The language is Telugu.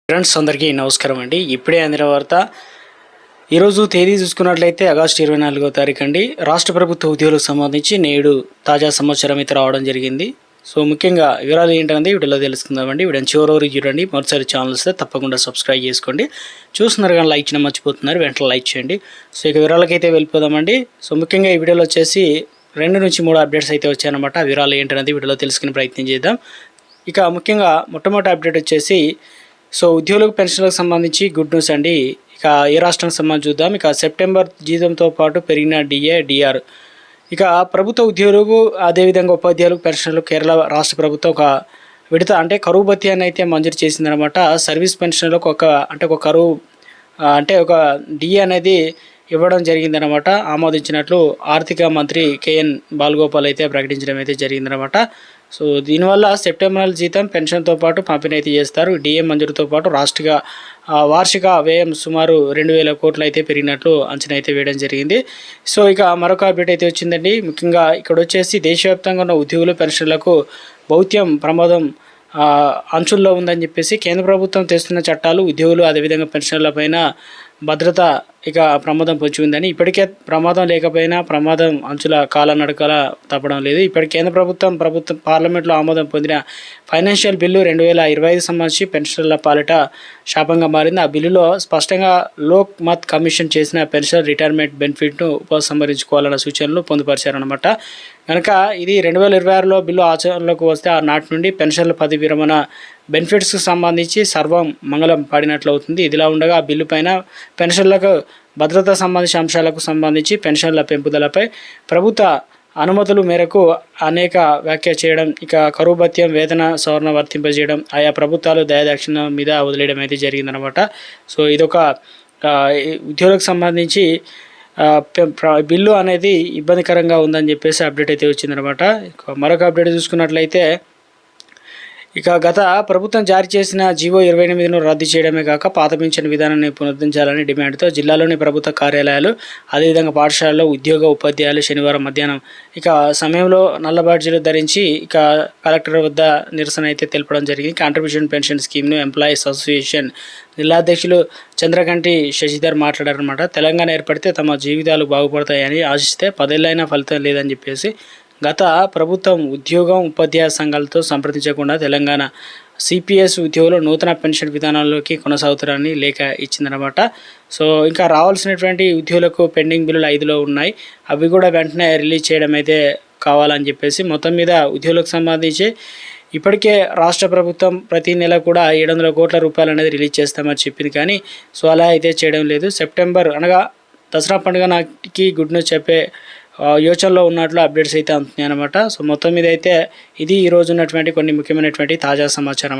ఫ్రెండ్స్ అందరికీ నమస్కారం అండి. ఇప్పుడే అందిన వార్త. ఈరోజు తేదీ చూసుకున్నట్లయితే ఆగస్టు 24వ తారీఖు అండి. రాష్ట్ర ప్రభుత్వ ఉద్యోగులకు సంబంధించి నేడు తాజా సమాచారం అయితే రావడం జరిగింది. సో ముఖ్యంగా వివరాలు ఏంటనేది వీడియోలో తెలుసుకుందామండి. వీడియోని చివరి వరకు చూడండి. మొదటిసారి ఛానల్ వస్తే తప్పకుండా సబ్స్క్రైబ్ చేసుకోండి. చూస్తున్నారు కానీ లైక్ చేయడం మర్చిపోతున్నారు, వెంటనే లైక్ చేయండి. సో ఇక వివరాలకైతే వెళ్ళిపోదామండి. సో ముఖ్యంగా ఈ వీడియోలో వచ్చేసి 2 నుంచి 3 అప్డేట్స్ అయితే వచ్చాయన్నమాట. వివరాలు ఏంటనేది వీడియోలో తెలుసుకునే ప్రయత్నం చేద్దాం. ఇక ముఖ్యంగా మొట్టమొదటి అప్డేట్ వచ్చేసి సో ఉద్యోగులకు పెన్షన్లకు సంబంధించి గుడ్ న్యూస్ అండి. ఇక ఏ రాష్ట్రానికి సంబంధించి చూద్దాం. ఇక సెప్టెంబర్ జీతంతో పాటు పెరిగిన డిఏ డిఆర్. ఇక ప్రభుత్వ ఉద్యోగులకు అదేవిధంగా ఉపాధ్యాయులకు పెన్షన్లు కేరళ రాష్ట్ర ప్రభుత్వం ఒక విడత అంటే కరువు భత్యాన్ని అయితే మంజూరు చేసిందనమాట. సర్వీస్ పెన్షన్లకు ఒక కరువు ఒక డిఏ అనేది ఇవ్వడం జరిగిందనమాట. ఆమోదించినట్లు ఆర్థిక మంత్రి కేఎన్ బాలగోపాల్ అయితే ప్రకటించడం అయితే జరిగిందనమాట. సో దీనివల్ల సెప్టెంబర్ నెల జీతం పెన్షన్తో పాటు పంపిణీ అయితే చేస్తారు. డిఏ మంజూరుతో పాటు వార్షిక వ్యయం సుమారు 2,000 కోట్లు అయితే పెరిగినట్లు అంచనా అయితే వేయడం జరిగింది. సో ఇక మరొక అప్డేట్ అయితే వచ్చిందండి. ముఖ్యంగా ఇక్కడ వచ్చేసి దేశవ్యాప్తంగా ఉన్న ఉద్యోగులు పెన్షన్లకు భౌత్యం ప్రమాదం అంచుల్లో ఉందని చెప్పేసి కేంద్ర ప్రభుత్వం తెస్తున్న చట్టాలు ఉద్యోగులు అదేవిధంగా పెన్షన్లపైన భద్రత ఇక ప్రమాదం పొంచి ఉందని. ఇప్పటికే ప్రమాదం లేకపోయినా ప్రమాదం అంచుల కాలనడకల తప్పడం లేదు. ఇప్పటికి కేంద్ర ప్రభుత్వం పార్లమెంట్లో ఆమోదం పొందిన ఫైనాన్షియల్ బిల్లు 2025 సంబంధించి పెన్షన్ల పాలిట శాపంగా మారింది. ఆ బిల్లులో స్పష్టంగా లోక్ మత్ కమిషన్ చేసిన పెన్షన్ రిటైర్మెంట్ బెనిఫిట్ను ఉపసంహరించుకోవాలన్న సూచనలు పొందుపరిచారనమాట. కనుక ఇది 2026లో బిల్లు ఆచరణలోకి వస్తే ఆ నాటి నుండి పెన్షన్ల పదవి విరమణ బెనిఫిట్స్కి సంబంధించి సర్వం మంగళం పాడినట్లు అవుతుంది. ఇదిలా ఉండగా ఆ బిల్లు పైన పెన్షన్లకు భద్రతా సంబంధించిన అంశాలకు సంబంధించి పెన్షన్ల పెంపుదలపై ప్రభుత్వ అనుమతుల మేరకు అనేక వ్యాఖ్య చేయడం, ఇక కరువు భత్యం వేతన సవరణ వర్తింపజేయడం, ఆయా ప్రభుత్వాలు దయాదాక్షిణ్యం మీద వదిలేయడం అయితే జరిగిందనమాట. సో ఇదొక ఉద్యోగులకు సంబంధించి బిల్లు అనేది ఇబ్బందికరంగా ఉందని చెప్పేసి అప్డేట్ అయితే వచ్చిందనమాట. మరొక అప్డేట్ చూసుకున్నట్లయితే ఇక గత ప్రభుత్వం జారీ చేసిన జీవో 28ను రద్దు చేయడమే కాక పాత పింఛన్ విధానాన్ని పునరుద్ధరించాలని డిమాండ్తో జిల్లాలోని ప్రభుత్వ కార్యాలయాలు అదేవిధంగా పాఠశాలలో ఉపాధ్యాయులు శనివారం మధ్యాహ్నం సమయంలో నల్ల బాడ్జీలు ధరించి కలెక్టర్ వద్ద నిరసన అయితే తెలపడం జరిగింది. కాంట్రిబ్యూషన్ పెన్షన్ స్కీమ్ను ఎంప్లాయీస్ అసోసియేషన్ జిల్లాధ్యక్షులు చంద్రకంటి శశిధర్ మాట్లాడారన్నమాట. తెలంగాణ ఏర్పడితే తమ జీవితాలు బాగుపడతాయని ఆశిస్తే 10 ఏళ్ళైనా ఫలితం లేదని చెప్పేసి గత ప్రభుత్వం ఉపాధ్యాయ సంఘాలతో సంప్రదించకుండా తెలంగాణ సిపిఎస్ ఉద్యోగులు నూతన పెన్షన్ విధానాల్లోకి కొనసాగుతారని లేఖ ఇచ్చిందనమాట. సో ఇంకా రావాల్సినటువంటి ఉద్యోగులకు పెండింగ్ బిల్లులు 5లో ఉన్నాయి. అవి కూడా వెంటనే రిలీజ్ చేయడం అయితే కావాలని చెప్పేసి మొత్తం మీద ఉద్యోగులకు సంబంధించి ఇప్పటికే రాష్ట్ర ప్రభుత్వం ప్రతి నెల కూడా 700 కోట్ల రూపాయలు అనేది రిలీజ్ చేస్తామని చెప్పింది. కానీ సో అలా అయితే చేయడం లేదు. సెప్టెంబర్ అనగా దసరా పండుగ నాటికి గుడ్ న్యూస్ చెప్పే యోచనలో ఉన్నట్లు అప్డేట్స్ అయితే అందుతున్నాయి అనమాట. సో మొత్తం మీద అయితే ఇది ఈరోజు ఉన్నటువంటి కొన్ని ముఖ్యమైనటువంటి తాజా సమాచారం.